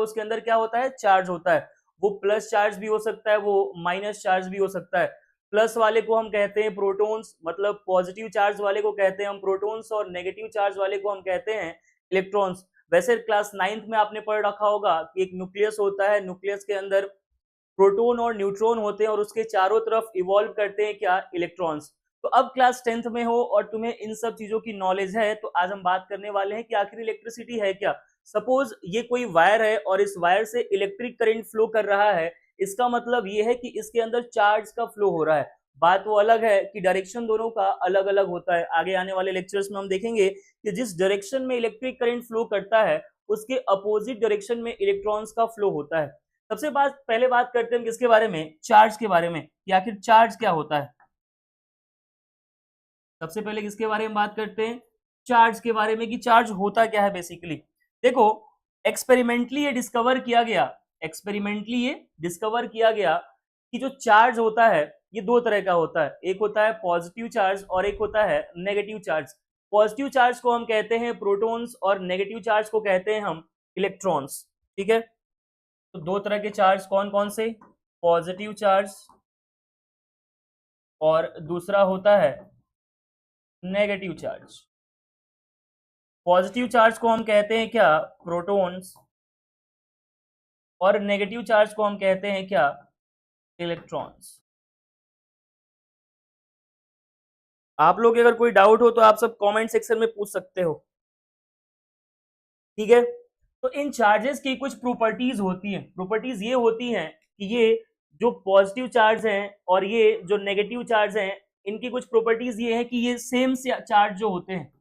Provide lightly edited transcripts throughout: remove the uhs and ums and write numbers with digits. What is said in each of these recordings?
उसके अंदर क्या होता है, चार्ज होता है। वो प्लस चार्ज भी हो सकता है, वो माइनस चार्ज भी हो सकता है। प्लस वाले को हम कहते हैं प्रोटॉन्स, मतलब पॉजिटिव चार्ज वाले को कहते हैं हम प्रोटॉन्स, और नेगेटिव चार्ज वाले को हम कहते हैं इलेक्ट्रॉन्स। वैसे क्लास 9th में आपने पढ़ रखा होगा कि एक न्यूक्लियस होता है, न्यूक्लियस के अंदर प्रोटॉन और न्यूट्रॉन होते हैं और उसके चारों तरफ इवॉल्व करते हैं क्या, इलेक्ट्रॉन्स। तो अब क्लास 10th में हो और तुम्हें इन सब चीजों की नॉलेज है, तो आज हम बात करने वाले हैं कि आखिर इलेक्ट्रिसिटी है क्या। सपोज ये कोई वायर है और इस वायर से इलेक्ट्रिक करंट फ्लो कर रहा है, इसका मतलब ये है कि इसके अंदर चार्ज का फ्लो हो रहा है। बात वो अलग है कि डायरेक्शन दोनों का अलग अलग होता है। आगे आने वाले लेक्चर्स में हम देखेंगे कि जिस डायरेक्शन में इलेक्ट्रिक करंट फ्लो करता है उसके अपोजिट डायरेक्शन में इलेक्ट्रॉन्स का फ्लो होता है। सबसे पहले बात करते हैं किसके बारे में, चार्ज के बारे में, कि आखिर चार्ज क्या होता है। सबसे पहले किसके बारे में बात करते हैं, चार्ज के बारे में, कि चार्ज होता क्या है बेसिकली। देखो, एक्सपेरिमेंटली ये डिस्कवर किया गया कि जो चार्ज होता है ये दो तरह का होता है। एक होता है पॉजिटिव चार्ज और एक होता है नेगेटिव चार्ज। पॉजिटिव चार्ज को हम कहते हैं प्रोटॉन्स और नेगेटिव चार्ज को कहते हैं हम इलेक्ट्रॉन्स। ठीक है, तो दो तरह के चार्ज कौन कौन से, पॉजिटिव चार्ज और दूसरा होता है नेगेटिव चार्ज। पॉजिटिव चार्ज को हम कहते हैं क्या, प्रोटॉन्स, और नेगेटिव चार्ज को हम कहते हैं क्या, इलेक्ट्रॉन्स। आप लोग अगर कोई डाउट हो तो आप सब कमेंट सेक्शन में पूछ सकते हो। ठीक है, तो इन चार्जेस की कुछ प्रॉपर्टीज होती हैं। प्रॉपर्टीज ये होती हैं कि ये जो पॉजिटिव चार्ज हैं और ये जो नेगेटिव चार्ज हैं, इनकी कुछ प्रॉपर्टीज ये है कि ये सेम चार्ज जो होते हैं,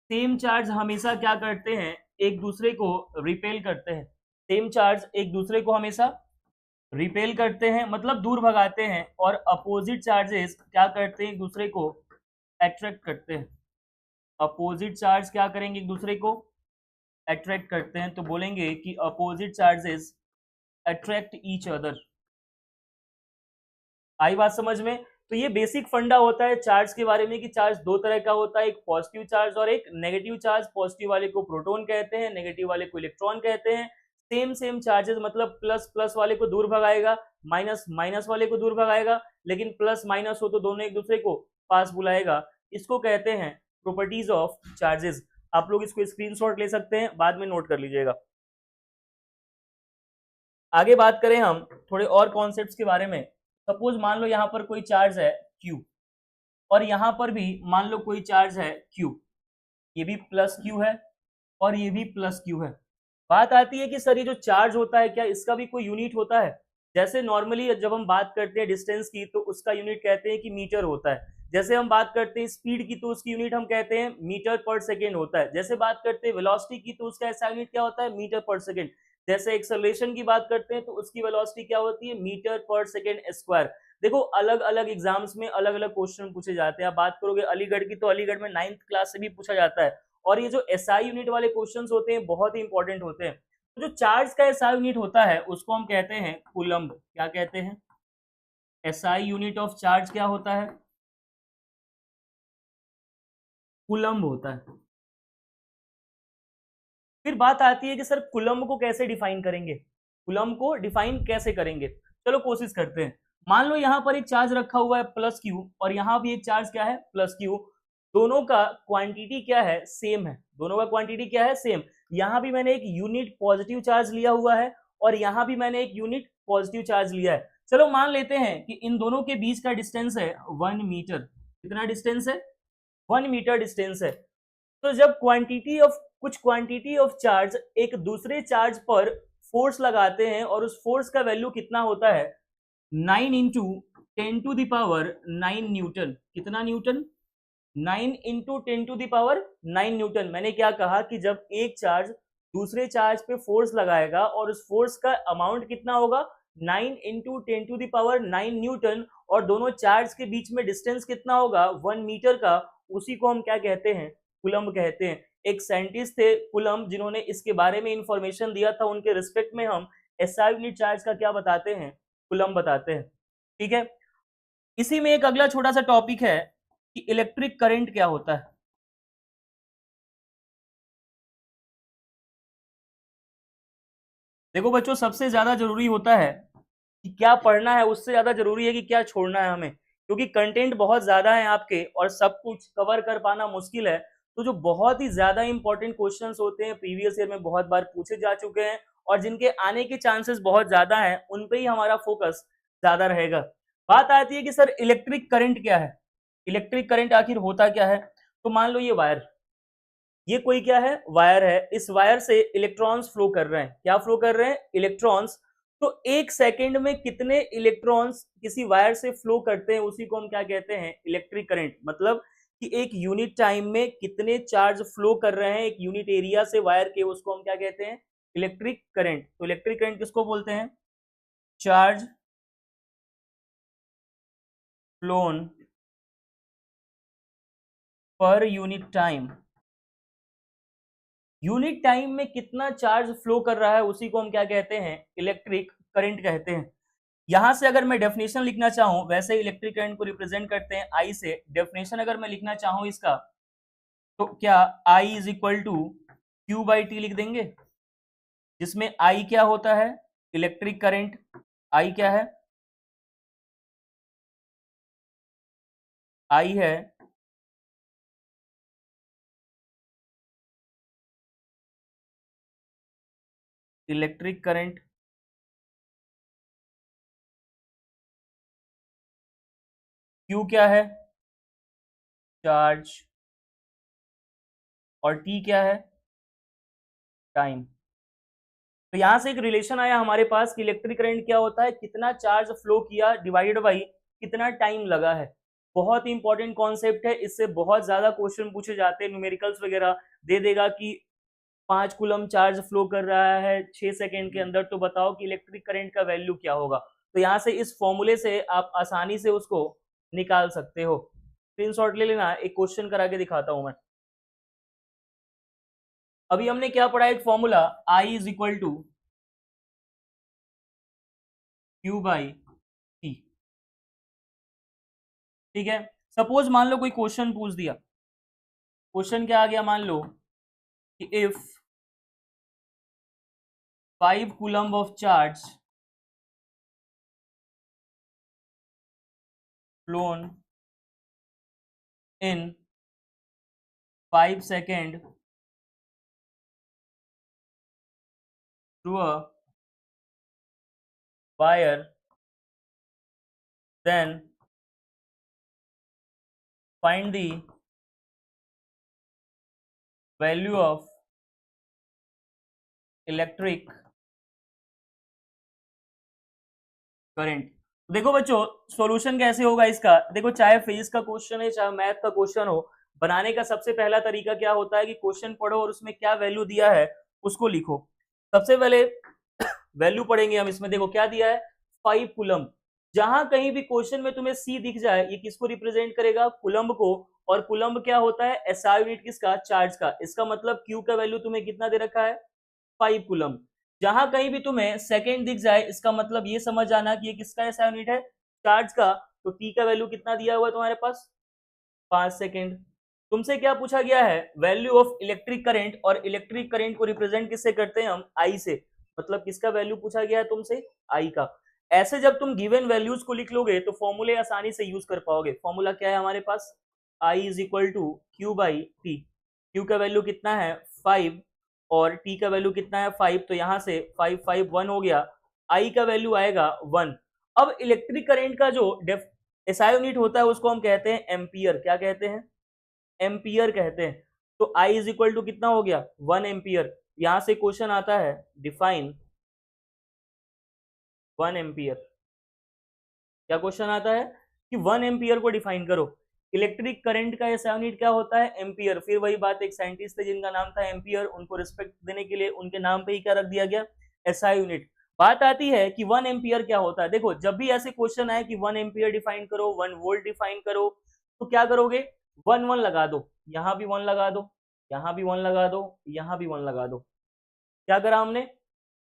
सेम चार्ज हमेशा क्या करते हैं, एक दूसरे को रिपेल करते हैं। सेम चार्ज एक दूसरे को हमेशा रिपेल करते हैं, मतलब दूर भगाते हैं, और अपोजिट चार्जेस क्या करते हैं, एक दूसरे को अट्रैक्ट करते हैं। अपोजिट चार्ज क्या करेंगे, एक दूसरे को अट्रैक्ट करते हैं। तो बोलेंगे कि opposite charges attract each other. आई बात समझ में। तो ये बेसिक फंडा होता है चार्ज के बारे में कि चार्ज दो तरह का होता है, एक पॉजिटिव चार्ज और एक नेगेटिव चार्ज। पॉजिटिव वाले को प्रोटॉन कहते हैं, नेगेटिव वाले को इलेक्ट्रॉन कहते हैं। सेम चार्जेस, मतलब प्लस प्लस वाले को दूर भगाएगा, माइनस माइनस वाले को दूर भगाएगा, लेकिन प्लस माइनस हो तो दोनों एक दूसरे को पास बुलाएगा। इसको कहते हैं प्रॉपर्टीज ऑफ चार्जेस। आप लोग इसको स्क्रीनशॉट ले सकते हैं, बाद में नोट कर लीजिएगा। आगे बात करें हम थोड़े और कॉन्सेप्ट्स के बारे में। सपोज मान लो यहाँ पर कोई चार्ज है Q, और यहाँ पर भी मान लो कोई चार्ज है Q, ये भी प्लस Q है और ये भी प्लस Q है। बात आती है कि सर ये जो चार्ज होता है क्या इसका भी कोई यूनिट होता है। जैसे नॉर्मली जब हम बात करते हैं डिस्टेंस की तो उसका यूनिट कहते हैं कि मीटर होता है। जैसे हम बात करते हैं स्पीड की तो उसकी यूनिट हम कहते हैं मीटर पर सेकेंड होता है। जैसे बात करते हैं वेलोसिटी की तो उसका ऐसा यूनिट क्या होता है, मीटर पर सेकेंड। जैसे एक्सेलरेशन की बात करते हैं तो उसकी वेलोसिटी क्या होती है, मीटर पर सेकेंड स्क्वायर। देखो अलग अलग एग्जाम्स में अलग अलग क्वेश्चन पूछे जाते हैं। आप बात करोगे अलीगढ़ की तो अलीगढ़ में 9th क्लास से भी पूछा जाता है। और ये जो एसआई यूनिट वाले क्वेश्चंस होते हैं बहुत ही इंपॉर्टेंट होते हैं। तो जो चार्ज का एसआई यूनिट होता है उसको हम कहते हैं कूलम्ब। क्या कहते हैं, एसआई यूनिट ऑफ चार्ज क्या होता है, कूलम्ब होता है। फिर बात आती है कि सर कूलम्ब को कैसे डिफाइन करेंगे, कूलम्ब को डिफाइन कैसे करेंगे। चलो कोशिश करते हैं। मान लो यहाँ पर एक चार्ज रखा हुआ है प्लस क्यू, और यहाँ भी एक चार्ज क्या है प्लस क्यू। दोनों का क्वांटिटी क्या है, सेम है। दोनों का क्वांटिटी क्या है, सेम। यहाँ भी मैंने एक यूनिट पॉजिटिव चार्ज लिया हुआ है और यहाँ भी मैंने एक यूनिट पॉजिटिव चार्ज लिया है। चलो मान लेते हैं कि इन दोनों के बीच का डिस्टेंस है 1 मीटर। कितना डिस्टेंस है, 1 मीटर डिस्टेंस है। तो जब कुछ क्वांटिटी ऑफ चार्ज एक दूसरे चार्ज पर फोर्स लगाते हैं और उस फोर्स का वैल्यू कितना होता है, 9 इंटू 10⁻9 न्यूटन। कितना न्यूटन, 9 इंटू 10⁻9 न्यूटन। मैंने क्या कहा कि जब एक चार्ज दूसरे चार्ज पे फोर्स लगाएगा और उस फोर्स का अमाउंट कितना होगा, 9 इंटू 10⁻9 न्यूटन, और दोनों चार्ज के बीच में डिस्टेंस कितना होगा, 1 मीटर का। उसी को हम क्या कहते हैं, कूलम्ब कहते हैं। एक साइंटिस्ट थे कूलम्ब जिन्होंने इसके बारे में इंफॉर्मेशन दिया था। उनके रिस्पेक्ट में हम एसआई यूनिट चार्ज का क्या बताते हैं, कूलम्ब बताते हैं। ठीक है, इसी में एक अगला छोटा सा टॉपिक है कि इलेक्ट्रिक करंट क्या होता है। देखो बच्चों, सबसे ज्यादा जरूरी होता है कि क्या पढ़ना है, उससे ज्यादा जरूरी है कि क्या छोड़ना है हमें, क्योंकि कंटेंट बहुत ज्यादा है आपके और सब कुछ कवर कर पाना मुश्किल है। तो जो बहुत ही ज्यादा इंपॉर्टेंट क्वेश्चंस होते हैं, प्रीवियस ईयर में बहुत बार पूछे जा चुके हैं और जिनके आने के चांसेस बहुत ज्यादा हैं, उन पे ही हमारा फोकस ज्यादा रहेगा। बात आती है कि सर इलेक्ट्रिक करंट क्या है, इलेक्ट्रिक करंट आखिर होता क्या है। तो मान लो ये वायर, ये कोई क्या है, वायर है। इस वायर से इलेक्ट्रॉन्स फ्लो कर रहे हैं। क्या फ्लो कर रहे हैं, इलेक्ट्रॉन्स। तो एक सेकंड में कितने इलेक्ट्रॉन्स किसी वायर से फ्लो करते हैं, उसी को हम क्या कहते हैं, इलेक्ट्रिक करंट। मतलब कि एक यूनिट टाइम में कितने चार्ज फ्लो कर रहे हैं एक यूनिट एरिया से वायर के, उसको हम क्या कहते हैं, इलेक्ट्रिक करंट। तो इलेक्ट्रिक करंट किसको बोलते हैं, charge phloem per unit time. Unit time में कितना चार्ज फ्लो कर रहा है उसी को हम क्या कहते हैं, इलेक्ट्रिक करंट कहते हैं। यहां से अगर मैं डेफिनेशन लिखना चाहूं, वैसे इलेक्ट्रिक करंट को रिप्रेजेंट करते हैं आई से। डेफिनेशन अगर मैं लिखना चाहूं इसका, तो क्या I is equal to Q by T लिख देंगे, जिसमें आई क्या होता है, इलेक्ट्रिक करंट। आई क्या है, आई है इलेक्ट्रिक करंट, क्यू क्या है, चार्ज, और टी क्या है, टाइम। तो यहां से एक रिलेशन आया हमारे पास कि इलेक्ट्रिक करंट क्या होता है, कितना चार्ज फ्लो किया डिवाइडेड बाई कितना टाइम लगा है। बहुत ही इंपॉर्टेंट कॉन्सेप्ट है, इससे बहुत ज्यादा क्वेश्चन पूछे जाते हैं, न्यूमेरिकल्स वगैरह दे देगा कि 5 कूलम चार्ज फ्लो कर रहा है 6 सेकेंड के अंदर, तो बताओ कि इलेक्ट्रिक करंट का वैल्यू क्या होगा। तो यहाँ से इस फॉर्मूले से आप आसानी से उसको निकाल सकते हो। स्क्रीनशॉट ले लेना, एक क्वेश्चन करा के दिखाता हूं मैं। अभी हमने क्या पढ़ा, एक formula I is equal to Q by T. ठीक है, सपोज मान लो कोई क्वेश्चन पूछ दिया। क्वेश्चन क्या आ गया, मान लो कि if 5 coulomb of charge flown in 5 second through a wire, then find the value of electric current. देखो बच्चों, सॉल्यूशन कैसे होगा इसका, देखो चाहे फिजिक्स का क्वेश्चन है चाहे मैथ का क्वेश्चन हो, बनाने का सबसे पहला तरीका क्या होता है कि क्वेश्चन पढ़ो और उसमें क्या वैल्यू दिया है उसको लिखो। सबसे पहले वैल्यू पढ़ेंगे हम। इसमें देखो क्या दिया है, 5 कूलम। जहां कहीं भी क्वेश्चन में तुम्हें सी दिख जाए, ये किसको रिप्रेजेंट करेगा, कुलम्ब को। और कुलम्ब क्या होता है, एसआई यूनिट किसका, चार्ज का। इसका मतलब क्यू का वैल्यू तुम्हें कितना दे रखा है, 5 कूलम। जहां कहीं भी तुम्हें सेकेंड दिख जाए, इसका मतलब ये समझ आना कि ये किसका एसआई यूनिट है, चार्ज का। तो टी का वैल्यू कितना दिया हुआ है तुम्हारे पास, 5 सेकेंड। तुमसे क्या पूछा गया है, वैल्यू ऑफ इलेक्ट्रिक करंट, और इलेक्ट्रिक करंट को रिप्रेजेंट किससे करते हैं हम, आई से। मतलब किसका वैल्यू पूछा गया है तुमसे, आई का। ऐसे जब तुम गिवन वैल्यूज को लिख लोगे तो फॉर्मूले आसानी से यूज कर पाओगे। फॉर्मूला क्या है हमारे पास, I is equal to Q by T. Q का वैल्यू कितना है 5 और टी का वैल्यू कितना है 5, तो यहां से 5 5 1 हो गया, आई का वैल्यू आएगा 1। अब इलेक्ट्रिक करंट का जो एसआई यूनिट होता है उसको हम कहते हैं एम्पियर। क्या कहते हैं, एम्पियर कहते हैं। तो आई इज इक्वल टू कितना हो गया, 1 एम्पियर। यहां से क्वेश्चन आता है, डिफाइन 1 एम्पियर। क्या क्वेश्चन आता है कि 1 एम्पियर को डिफाइन करो। इलेक्ट्रिक करंट का एसआई यूनिट क्या होता है, एम्पियर। फिर वही बात, एक साइंटिस्ट थे जिनका नाम था एम्पियर, उनको रिस्पेक्ट देने के लिए उनके नाम पे ही क्या रख दिया गया, एसआई यूनिट। बात आती है कि 1 एम्पियर क्या होता है। देखो जब भी ऐसे क्वेश्चन आए कि 1 एम्पियर डिफाइन करो, 1 वोल्ट डिफाइन करो, तो क्या करोगे, 1 1 लगा दो, यहां भी 1 लगा दो, यहां भी 1 लगा दो, यहां भी 1 लगा दो। क्या करा हमने,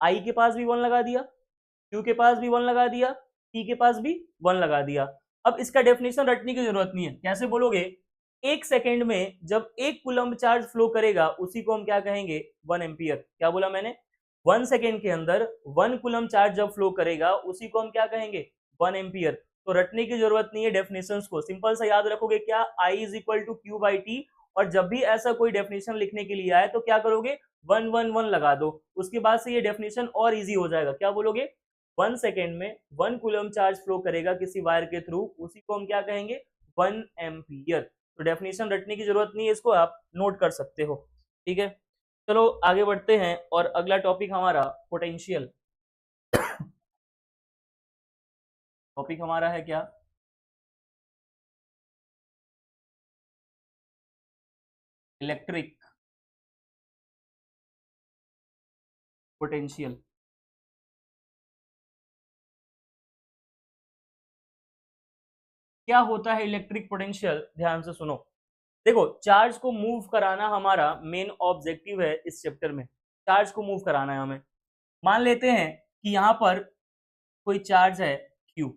आई के पास भी 1 लगा दिया, क्यू के पास भी 1 लगा दिया, टी के पास भी 1 लगा दिया। अब इसका डेफिनेशन रटने की जरूरत नहीं है। कैसे बोलोगे, एक सेकेंड में जब 1 कूलम्ब चार्ज फ्लो करेगा उसी को हम क्या कहेंगे, 1 एम्पियर। क्या बोला मैंने, 1 सेकेंड के अंदर 1 कूलम चार्ज जब फ्लो करेगा उसी को हम क्या कहेंगे 1 एम्पियर। तो रटने की जरूरत नहीं है डेफिनेशंस को, सिंपल सा याद रखोगे क्या I is equal to Q by T, और जब भी ऐसा कोई डेफिनेशन लिखने के लिए आए तो क्या करोगे 1 1 1 लगा दो, उसके बाद से ये डेफिनेशन और इजी हो जाएगा। क्या बोलोगे 1 सेकेंड में 1 कूलम चार्ज फ्लो करेगा किसी वायर के थ्रू, उसी को हम क्या कहेंगे 1 एम्पियर। तो डेफिनेशन रटने की जरूरत नहीं है, इसको आप नोट कर सकते हो। ठीक है, चलो आगे बढ़ते हैं और अगला टॉपिक हमारा पोटेंशियल। टॉपिक हमारा है क्या इलेक्ट्रिक पोटेंशियल। क्या होता है इलेक्ट्रिक पोटेंशियल, ध्यान से सुनो। देखो चार्ज को मूव कराना हमारा मेन ऑब्जेक्टिव है इस चैप्टर में, चार्ज को मूव कराना है हमें। मान लेते हैं कि यहाँ पर कोई चार्ज है Q,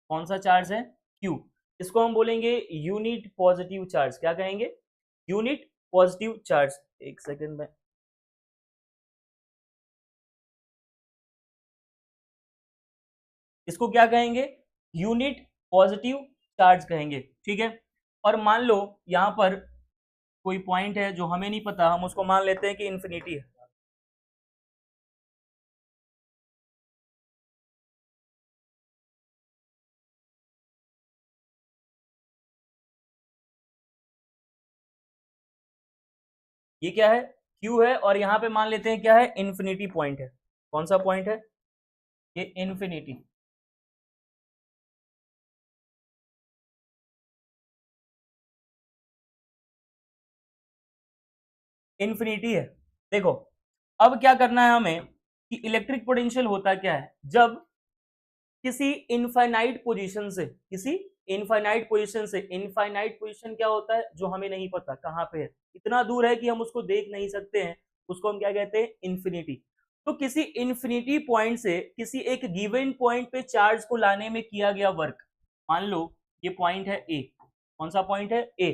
कौन सा चार्ज है Q, इसको हम बोलेंगे यूनिट पॉजिटिव चार्ज। क्या कहेंगे यूनिट पॉजिटिव चार्ज। एक सेकेंड में, इसको क्या कहेंगे यूनिट पॉजिटिव चार्ज कहेंगे। ठीक है, और मान लो यहाँ पर कोई पॉइंट है जो हमें नहीं पता, हम उसको मान लेते हैं कि इंफिनिटी है। ये क्या है Q है, और यहाँ पे मान लेते हैं क्या है इंफिनिटी पॉइंट है। कौन सा पॉइंट है ये इंफिनिटी। इंफिनिटी है। देखो अब क्या करना है हमें कि इलेक्ट्रिक पोटेंशियल होता क्या है, जब किसी इनफाइनाइट पोजीशन से, किसी इनफाइनाइट पोजीशन से, इनफाइनाइट पोजीशन क्या होता है जो हमें नहीं पता कहाँ पे है, इतना दूर है कि हम उसको देख नहीं सकते हैं, उसको हम क्या कहते हैं इंफिनिटी। तो किसी इंफिनिटी पॉइंट से किसी एक गिवन पॉइंट पे चार्ज को लाने में किया गया वर्क, मान लो ये पॉइंट है ए, कौन सा पॉइंट है ए,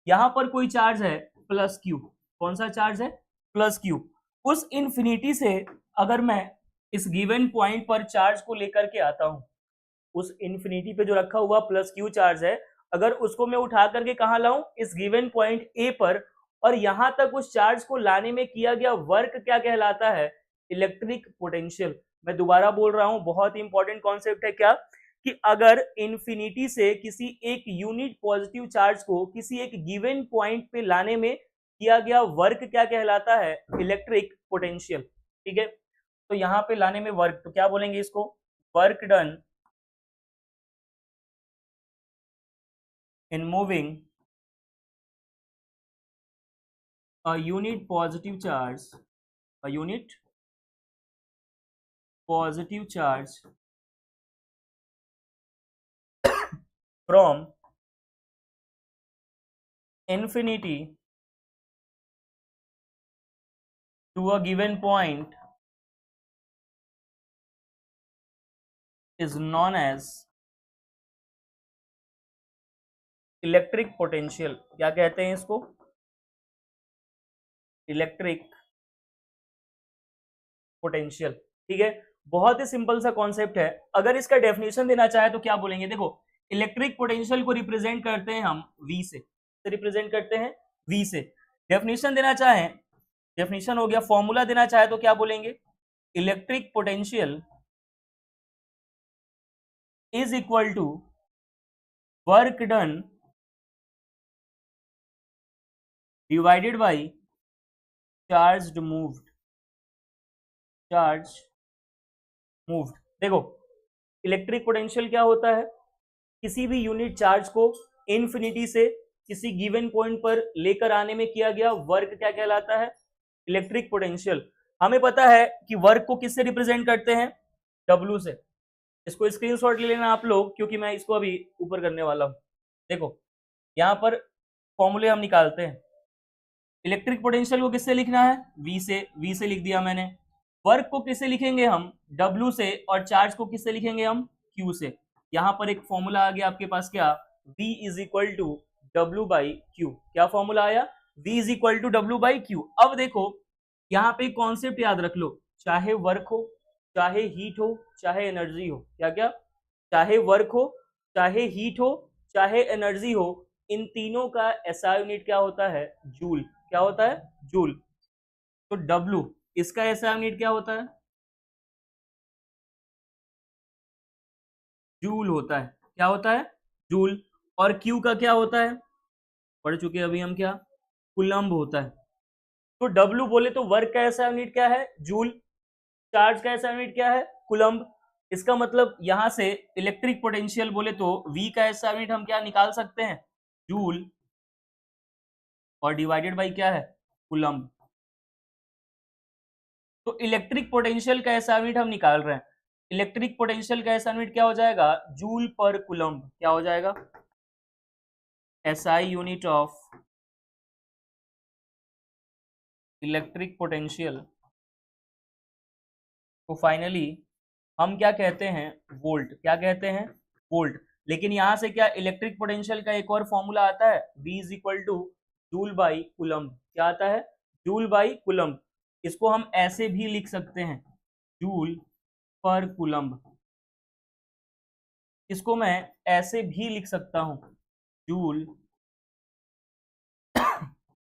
यहां पर कोई चार्ज है प्लस क्यू, कौन सा चार्ज है प्लस क्यू। उस इंफिनिटी से अगर मैं इस गिवन पॉइंट पर चार्ज को लेकर के आता हूं, उस इंफिनिटी पे जो रखा हुआ प्लस क्यू चार्ज है, अगर उसको मैं उठा करके कहां लाऊं इस गिवन पॉइंट ए पर, और यहां तक उस चार्ज को लाने में किया गया वर्क क्या कहलाता है इलेक्ट्रिक पोटेंशियल। मैं दोबारा बोल रहा हूं, बहुत इंपॉर्टेंट कॉन्सेप्ट है क्या, कि अगर इंफिनिटी से किसी एक यूनिट पॉजिटिव चार्ज को किसी एक गिवन पॉइंट पे लाने में किया गया वर्क क्या कहलाता है इलेक्ट्रिक पोटेंशियल। ठीक है, तो यहां पे लाने में वर्क, तो क्या बोलेंगे इसको work done in moving a unit positive charge, a unit positive charge from infinity to a given point is known as electric potential. क्या कहते हैं इसको इलेक्ट्रिक पोटेंशियल। ठीक है, बहुत ही सिंपल सा कॉन्सेप्ट है। अगर इसका डेफिनेशन देना चाहे तो क्या बोलेंगे, देखो इलेक्ट्रिक पोटेंशियल को रिप्रेजेंट करते हैं हम V से, रिप्रेजेंट करते हैं V से। डेफिनेशन देना चाहे, डेफिनेशन हो गया, फॉर्मूला देना चाहे तो क्या बोलेंगे electric potential is equal to work done divided by charge moved, charge moved. देखो इलेक्ट्रिक पोटेंशियल क्या होता है, किसी भी यूनिट चार्ज को इंफिनिटी से किसी गिवन पॉइंट पर लेकर आने में किया गया वर्क क्या कहलाता है इलेक्ट्रिक पोटेंशियल। हमें पता है कि वर्क को किससे रिप्रेजेंट करते हैं W से। इसको स्क्रीनशॉट ले लेना आप लोग, क्योंकि मैं इसको अभी ऊपर करने वाला हूं। देखो यहां पर फॉर्मूले हम निकालते हैं, इलेक्ट्रिक पोटेंशियल को किससे लिखना है V से लिख दिया मैंने। वर्क को किससे लिखेंगे हम W से, और चार्ज को किससे लिखेंगे हम Q से। यहां पर एक फॉर्मूला आ गया आपके पास, क्या V is equal to W by Q. क्या फॉर्मूला आया V is equal to W by Q. अब देखो यहाँ पे कॉन्सेप्ट याद रख लो, चाहे वर्क हो, चाहे हीट हो, चाहे एनर्जी हो, क्या क्या, चाहे वर्क हो, चाहे हीट हो, चाहे एनर्जी हो, इन तीनों का एसआई यूनिट क्या होता है, जूल। क्या होता है, जूल। तो डब्लू, इसका एसआई यूनिट क्या होता है, जूल होता है। क्या होता है, जूल। और क्यू का क्या होता है, पढ़ चुके अभी हम, क्या, कुलम्ब होता है। तो डब्लू बोले तो वर्क का एसआई यूनिट क्या है, जूल। चार्ज का एसआई यूनिट क्या है, कुलम्ब। इसका मतलब यहां से इलेक्ट्रिक पोटेंशियल बोले तो वी का एसआई यूनिट हम क्या निकाल सकते हैं, जूल, और डिवाइडेड बाई क्या है, कुलम्ब। तो इलेक्ट्रिक पोटेंशियल का एसआई यूनिट हम निकाल रहे हैं। इलेक्ट्रिक पोटेंशियल का एसआई यूनिट क्या हो जाएगा, जूल पर कुलम्ब। क्या हो जाएगा, SI unit of electric potential को फाइनली हम क्या कहते हैं, वोल्ट। क्या कहते हैं, वोल्ट। लेकिन यहां से क्या इलेक्ट्रिक पोटेंशियल का एक और फॉर्मूला आता है, V is equal two joule by coulomb. क्या आता है, जूल बाई कुलम्ब। इसको हम ऐसे भी लिख सकते हैं, जूल पर कुलम्ब। इसको मैं ऐसे भी लिख सकता हूं, जूल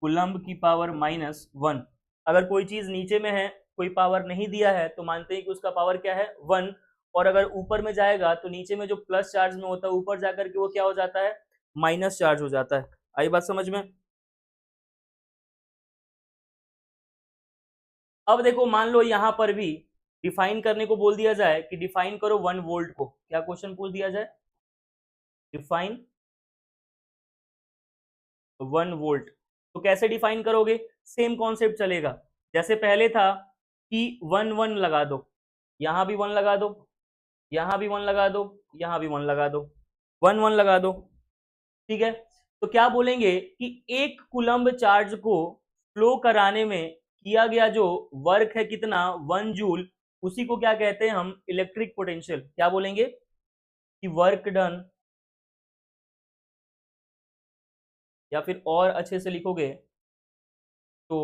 कुलम्ब की पावर -1। अगर कोई चीज नीचे में है, कोई पावर नहीं दिया है, तो मानते हैं कि उसका पावर क्या है, 1। और अगर ऊपर में जाएगा तो नीचे में जो प्लस चार्ज में होता है, ऊपर जाकर के वो क्या हो जाता है, माइनस चार्ज हो जाता है। आई बात समझ में। अब देखो, मान लो यहां पर भी डिफाइन करने को बोल दिया जाए कि डिफाइन करो 1 वोल्ट को। क्या क्वेश्चन पूछ दिया जाए, डिफाइन 1 वोल्ट। तो कैसे डिफाइन करोगे, सेम कॉन्सेप्ट चलेगा जैसे पहले था कि 1 1 लगा दो, यहां भी 1 लगा दो, यहां भी 1 लगा दो, यहां भी 1 लगा दो, 1 1 लगा दो। ठीक है। तो क्या बोलेंगे कि एक कुलम्ब चार्ज को फ्लो कराने में किया गया जो वर्क है कितना, 1 जूल, उसी को क्या कहते हैं हम, इलेक्ट्रिक पोटेंशियल। क्या बोलेंगे कि वर्क डन, या फिर और अच्छे से लिखोगे तो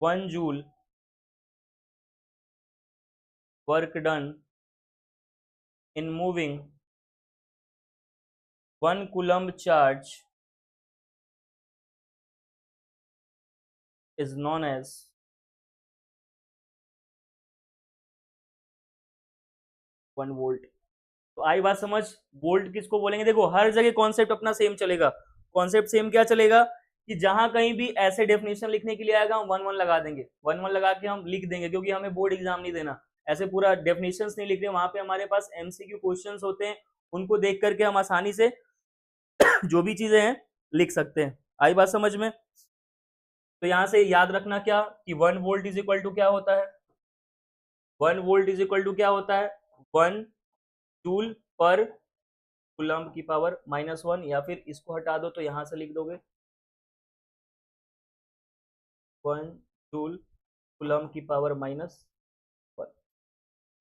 1 joule work done in moving 1 coulomb charge is known as 1 volt. तो आई बात समझ, वोल्ट किसको बोलेंगे। देखो हर जगह कॉन्सेप्ट अपना सेम चलेगा। कॉन्सेप्ट सेम क्या चलेगा कि जहां कहीं भी ऐसे डेफिनेशन लिखने के लिए आएगा, हम 1 1 लगा देंगे, 1 1 लगा के हम लिख देंगे, क्योंकि हमें बोर्ड एग्जाम नहीं देना, ऐसे पूरा डेफिनेशन नहीं लिख रहे। वहां पे हमारे पास एमसीक्यू क्वेश्चन होते हैं, उनको देख करके हम आसानी से जो भी चीजें हैं लिख सकते हैं। आई बात समझ में। तो यहां से याद रखना क्या कि 1 वोल्ट इज इक्वल टू क्या होता है, 1 वोल्ट इज इक्वल टू क्या होता है, 1 जूल पर कूलम्ब की पावर -1। या फिर इसको हटा दो तो यहां से लिख दोगे 1 जूल कूलम्ब की पावर -1।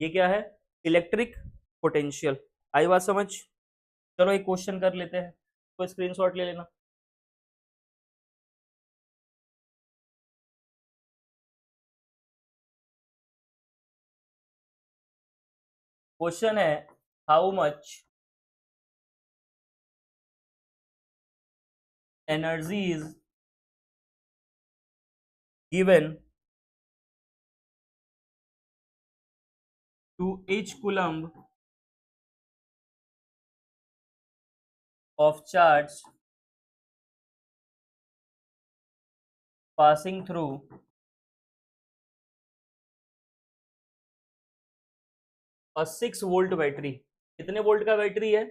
ये क्या है, इलेक्ट्रिक पोटेंशियल। आई बात समझ। चलो एक क्वेश्चन कर लेते हैं, तो स्क्रीनशॉट ले लेना। क्वेश्चन है, how much energy is given to each coulomb of charge passing through a 6 volt battery. कितने वोल्ट का बैटरी है,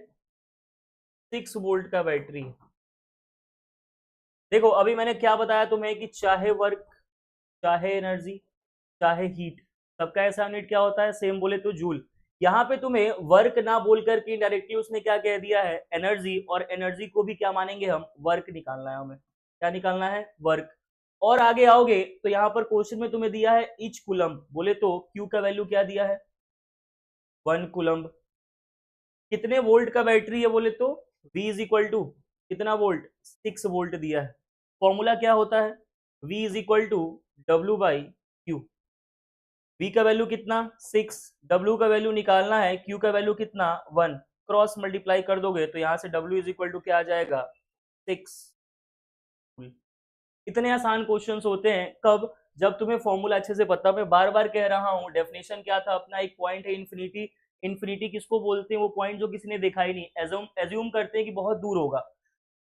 6 वोल्ट का बैटरी। देखो अभी मैंने क्या बताया तुम्हें कि चाहे वर्क, चाहे एनर्जी, चाहे हीट, सबका ऐसा यूनिट क्या होता है, सेम बोले तो जूल। यहाँ पे तुम्हें वर्क ना बोल करके डायरेक्टली उसने क्या कह दिया है, एनर्जी। और एनर्जी को भी क्या मानेंगे हम, वर्क निकालना है हमें। क्या निकालना है, वर्क। और आगे आओगे तो यहाँ पर क्वेश्चन में तुम्हें दिया है इच कुलम्ब, बोले तो क्यू का वैल्यू क्या दिया है, 1 कुलम्ब। कितने वोल्ट का बैटरी है बोले तो V इज इक्वल टू कितना वोल्ट, 6 वोल्ट दिया है। फॉर्मूला क्या होता है, V is equal to W by Q. V का वैल्यू कितना 6, W का वैल्यू निकालना है, Q का वैल्यू कितना 1, क्रॉस मल्टीप्लाई कर दोगे तो यहाँ से W इज इक्वल टू क्या आ जाएगा 6। इतने आसान क्वेश्चंस होते हैं कब, जब तुम्हें फॉर्मूला अच्छे से पता। मैं बार बार कह रहा हूँ, डेफिनेशन क्या था अपना, एक पॉइंट है इन्फिनिटी। इन्फिनिटी किसको बोलते हैं, वो पॉइंट जो किसी ने देखा ही नहीं, एज्यूम करते हैं कि बहुत दूर होगा।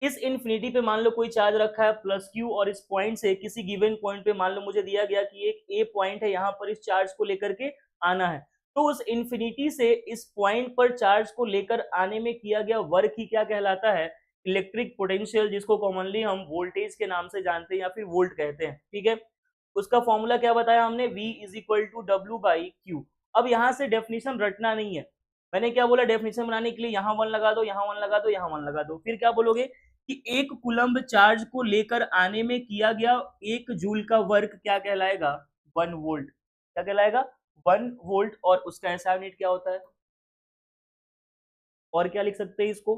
इस इन्फिनिटी पे मान लो कोई चार्ज रखा है प्लस क्यू, और इस पॉइंट से किसी गिवन पॉइंट पे मान लो मुझे दिया गया कि एक ए पॉइंट है, यहाँ पर इस चार्ज को लेकर के आना है। तो उस इन्फिनिटी से इस पॉइंट पर चार्ज को लेकर आने में किया गया वर्क ही क्या कहलाता है, इलेक्ट्रिक पोटेंशियल, जिसको कॉमनली हम वोल्टेज के नाम से जानते हैं या फिर वोल्ट कहते हैं। ठीक है, उसका फॉर्मूला क्या बताया हमने, V is equal to W by Q. अब यहाँ से डेफिनेशन रटना नहीं है, मैंने क्या बोला, डेफिनेशन बनाने के लिए यहाँ 1 लगा दो, यहाँ 1 लगा दो, यहाँ 1 लगा दो, फिर क्या बोलोगे कि एक कुलम्ब चार्ज को लेकर आने में किया गया 1 जूल का वर्क क्या कहलाएगा, 1 वोल्ट। क्या कहलाएगा, 1 वोल्ट। और उसका SI यूनिट क्या होता है, और क्या लिख सकते हैं इसको,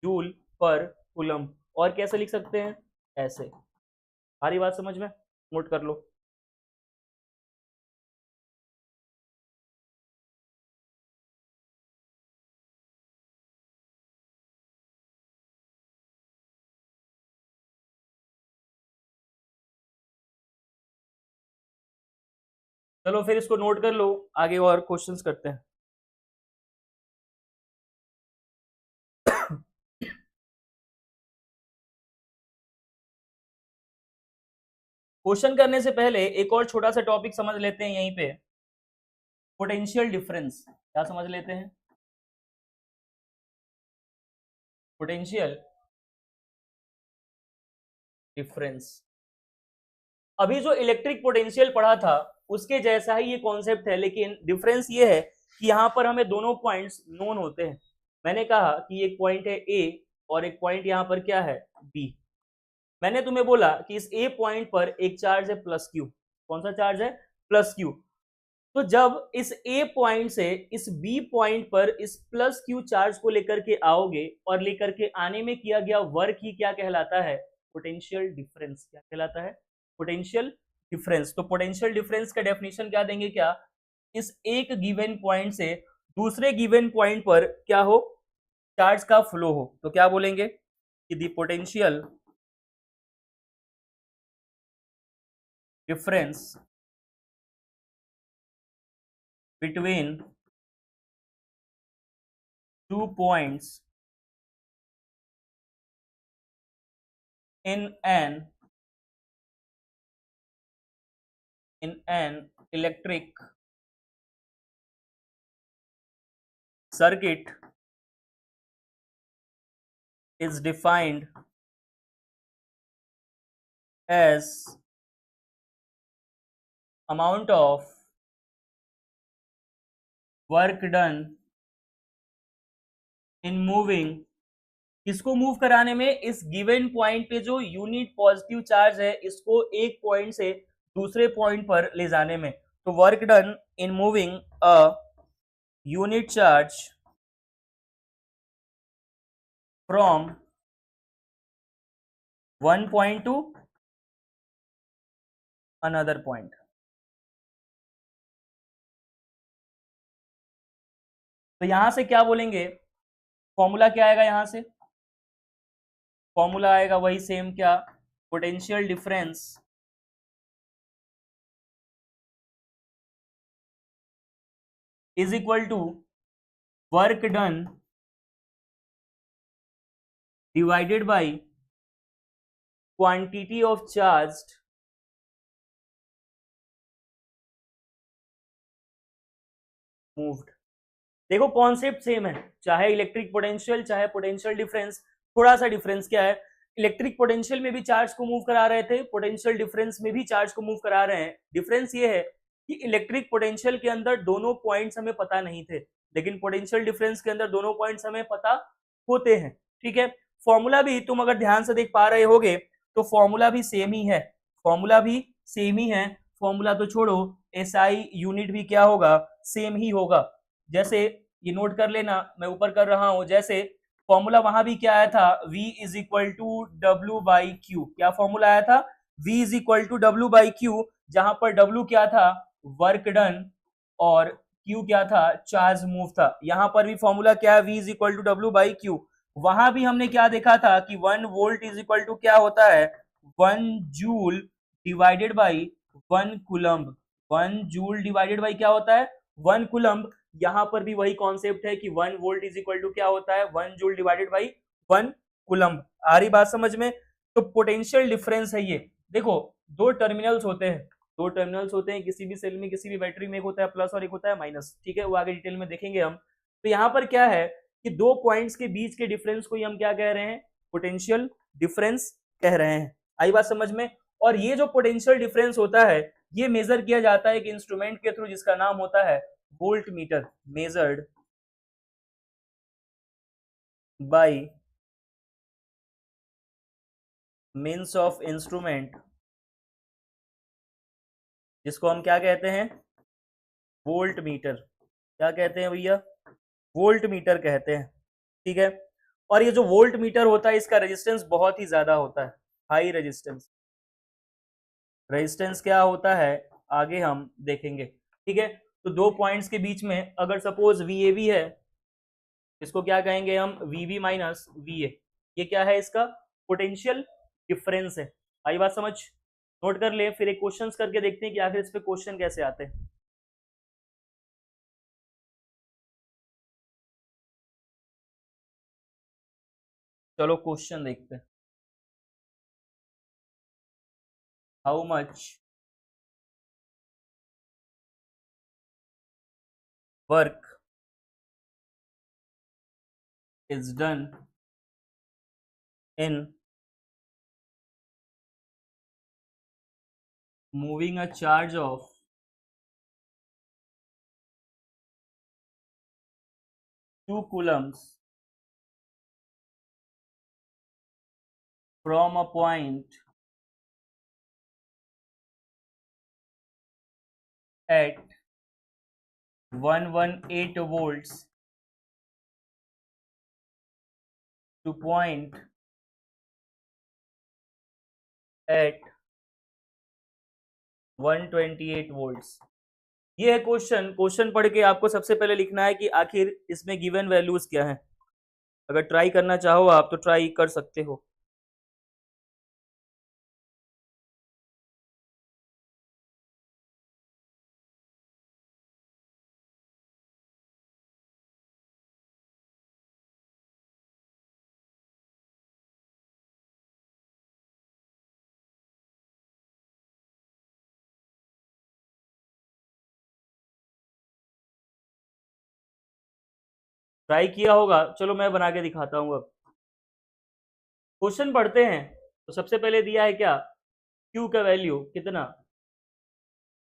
जूल पर कुलम्ब। और कैसे लिख सकते हैं, ऐसे। सारी बात समझ में, नोट कर लो। चलो फिर इसको नोट कर लो, आगे और क्वेश्चंस करते हैं। क्वेश्चन करने से पहले एक और छोटा सा टॉपिक समझ लेते हैं यहीं पे, पोटेंशियल डिफरेंस। क्या समझ लेते हैं, पोटेंशियल डिफरेंस। अभी जो इलेक्ट्रिक पोटेंशियल पढ़ा था उसके जैसा ही ये कॉन्सेप्ट है, लेकिन डिफरेंस ये है कि यहाँ पर हमें दोनों पॉइंट्स नोन होते हैं। मैंने कहा कि एक पॉइंट है ए और एक पॉइंट यहाँ पर क्या है बी। मैंने तुम्हें बोला कि इस ए पॉइंट पर एक चार्ज है प्लस क्यू। कौन सा चार्ज है, प्लस क्यू। तो जब इस ए पॉइंट से इस बी पॉइंट पर इस प्लस क्यू चार्ज को लेकर के आओगे, और लेकर के आने में किया गया वर्क ही क्या कहलाता है, पोटेंशियल डिफरेंस। क्या कहलाता है, पोटेंशियल डिफरेंस। तो पोटेंशियल डिफरेंस का डेफिनेशन क्या देंगे, क्या, इस एक गिवन पॉइंट से दूसरे गिवन पॉइंट पर क्या हो, चार्ज का फ्लो हो, तो क्या बोलेंगे कि the potential difference between two points in an electric circuit is defined as amount of work done in moving। इसको मूव कराने में इस गिवन पॉइंट पे जो यूनिट पॉजिटिव चार्ज है, इसको एक पॉइंट से दूसरे पॉइंट पर ले जाने में। तो work done in moving a unit charge from one point two another point. तो यहां से क्या बोलेंगे, फॉर्मूला क्या आएगा, यहां से फॉर्मूला आएगा वही सेम, क्या, potential difference is equal to work done divided by quantity of charge moved. देखो कॉन्सेप्ट सेम है, चाहे इलेक्ट्रिक पोटेंशियल चाहे पोटेंशियल डिफरेंस। थोड़ा सा डिफरेंस क्या है, इलेक्ट्रिक पोटेंशियल में भी चार्ज को मूव करा रहे थे, पोटेंशियल डिफरेंस में भी चार्ज को मूव करा रहे हैं। डिफरेंस ये है कि इलेक्ट्रिक पोटेंशियल के अंदर दोनों पॉइंट्स हमें पता नहीं थे, लेकिन पोटेंशियल डिफरेंस के अंदर दोनों पॉइंट्स हमें पता होते हैं। ठीक है, फॉर्मूला भी तुम अगर ध्यान से देख पा रहे होगे तो फॉर्मूला भी सेम ही है, फॉर्मूला भी सेम ही है। फॉर्मूला तो छोड़ो, एसआई यूनिट भी क्या होगा, सेम ही होगा। जैसे ये नोट कर लेना, मैं ऊपर कर रहा हूं, जैसे फॉर्मूला वहां भी क्या आया था, V is equal to W by Q. क्या फॉर्मूला आया था, V is equal to W by Q, जहां पर W क्या था, वर्क डन और Q क्या था, चार्ज मूव था। यहां पर भी फॉर्मूला क्या है, V is equal to W by Q. वहां भी हमने क्या देखा था कि 1 वोल्ट इज इक्वल टू क्या होता है, 1 joule divided by 1 coulomb. 1 joule divided by क्या होता है, 1 कूलम्ब। यहां पर भी वही कॉन्सेप्ट है कि 1 वोल्ट इज इक्वल टू क्या होता है, 1 जूल डिवाइडेड बाई 1 कूलम्ब। आ रही बात समझ में। तो पोटेंशियल डिफरेंस है ये। देखो दो टर्मिनल्स होते हैं, दो टर्मिनल्स होते हैं किसी भी सेल में, किसी भी बैटरी में, एक होता है प्लस और एक होता है माइनस, ठीक है, वो आगे डिटेल में देखेंगे हम। तो यहाँ पर क्या है कि दो पॉइंट्स के बीच के डिफरेंस को ही हम क्या कह रहे हैं, पोटेंशियल डिफरेंस कह रहे हैं। आई बात समझ में। और ये जो पोटेंशियल डिफरेंस होता है ये मेजर किया जाता है एक इंस्ट्रूमेंट के थ्रू जिसका नाम होता है volt meter, measured by means of instrument, जिसको हम क्या कहते हैं, वोल्ट मीटर। क्या कहते हैं भैया, वोल्ट मीटर कहते हैं, ठीक है। और ये जो वोल्ट मीटर होता है इसका रेजिस्टेंस बहुत ही ज्यादा होता है, हाई रेजिस्टेंस। रेजिस्टेंस क्या होता है आगे हम देखेंगे, ठीक है। तो दो पॉइंट्स के बीच में अगर सपोज VAB है, इसको क्या कहेंगे हम, VB माइनस VA। ये क्या है, इसका पोटेंशियल डिफरेंस है। आई बात समझ, नोट कर ले। फिर एक क्वेश्चंस करके देखते हैं कि आखिर इस पे क्वेश्चन कैसे आते हैं। चलो क्वेश्चन देखते हैं। How much work is done in moving a charge of 2 coulombs from a point at 118 volts to point at 128 volts। ये है क्वेश्चन। क्वेश्चन पढ़ के आपको सबसे पहले लिखना है कि आखिर इसमें गिवन वैल्यूज क्या है। अगर ट्राई करना चाहो आप तो ट्राई कर सकते हो। ट्राई किया होगा, चलो मैं बना के दिखाता हूँ। अब क्वेश्चन पढ़ते हैं। तो सबसे पहले दिया है क्या, क्यू का वैल्यू कितना,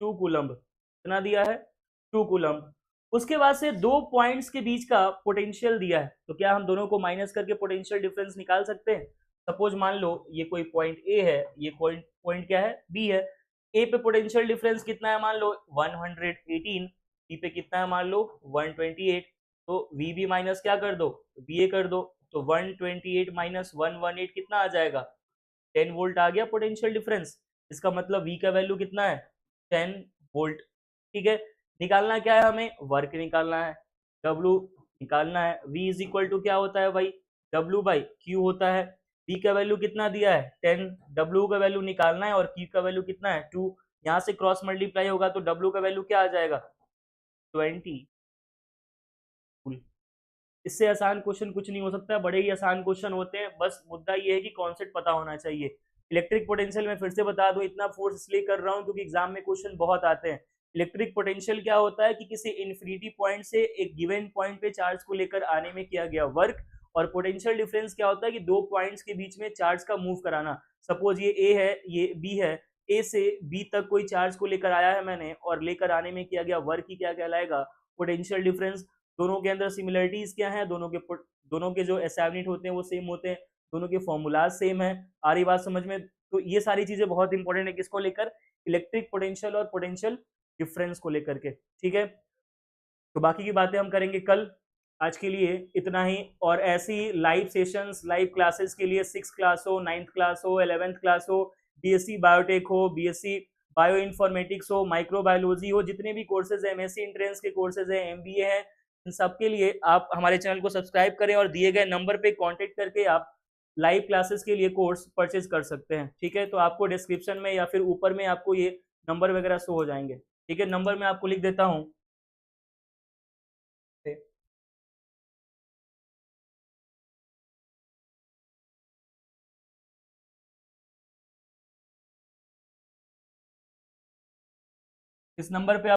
2 कूलम्ब। कितना दिया है, 2 कूलम्ब। उसके बाद से दो पॉइंट्स के बीच का पोटेंशियल दिया है। तो क्या हम दोनों को माइनस करके पोटेंशियल डिफरेंस निकाल सकते हैं। सपोज मान लो ये कोई पॉइंट ए है, ये पॉइंट क्या है, बी है। ए पे पोटेंशियल डिफरेंस कितना है, मान लो 118, बी पे कितना है, मान लो 128। तो वी बी माइनस क्या कर दो, बी ए कर दो। तो 128 माइनस 118 कितना आ जाएगा, 10 वोल्ट आ गया पोटेंशियल डिफरेंस। इसका मतलब वी का वैल्यू कितना है, 10 वोल्ट, ठीक है। निकालना क्या है हमें, वर्क निकालना है, W निकालना है। V इज इक्वल टू क्या होता है भाई, W बाई Q होता है। V का वैल्यू कितना दिया है, 10, W का वैल्यू निकालना है और Q का वैल्यू कितना है, 2। यहाँ से क्रॉस मल्टीप्लाई होगा तो W का वैल्यू क्या आ जाएगा, 20। इससे आसान क्वेश्चन कुछ नहीं हो सकता, बड़े ही आसान क्वेश्चन होते हैं। बस मुद्दा ये है कि कॉन्सेप्ट पता होना चाहिए। इलेक्ट्रिक पोटेंशियल में फिर से बता दो, इतना फोर्स इसलिए कर रहा हूँ क्योंकि एग्जाम में क्वेश्चन बहुत आते हैं। इलेक्ट्रिक पोटेंशियल क्या होता है कि किसी इन्फिनिटी पॉइंट से एक गिवन पॉइंट पे चार्ज को लेकर आने में किया गया वर्क। और पोटेंशियल डिफरेंस क्या होता है कि दो पॉइंट्स के बीच में चार्ज का मूव कराना। सपोज ये ए है, ये बी है, ए से बी तक कोई चार्ज को लेकर आया है मैंने और लेकर आने में किया गया वर्क ही क्या कहलाएगा, पोटेंशियल डिफरेंस। दोनों के अंदर सिमिलरिटीज क्या है, दोनों के जो एसाइनमेंट होते हैं वो सेम होते हैं, दोनों के फॉर्मूलाज सेम है। आ रही बात समझ में। तो ये सारी चीजें बहुत इंपॉर्टेंट है किसको लेकर, इलेक्ट्रिक पोटेंशियल और पोटेंशियल डिफरेंस को लेकर के, ठीक है। तो बाकी की बातें हम करेंगे कल। आज के लिए इतना ही। और ऐसी लाइव सेशंस, लाइव क्लासेस के लिए 6th क्लास हो, 9th क्लास हो, 11th क्लास हो, BSc बायोटेक हो, BSc बायो इन्फॉर्मेटिक्स हो, माइक्रोबायोलॉजी हो, जितने भी कोर्सेज है, एमएससी एंट्रेंस के कोर्सेज है, एमबीए है, इन सबके लिए आप हमारे चैनल को सब्सक्राइब करें और दिए गए नंबर पे कांटेक्ट करके आप लाइव क्लासेस के लिए कोर्स परचेज कर सकते हैं। ठीक है, तो आपको डिस्क्रिप्शन में या फिर ऊपर में आपको ये नंबर वगैरह शो हो जाएंगे। ठीक है, नंबर मैं आपको लिख देता हूँ। इस नंबर पे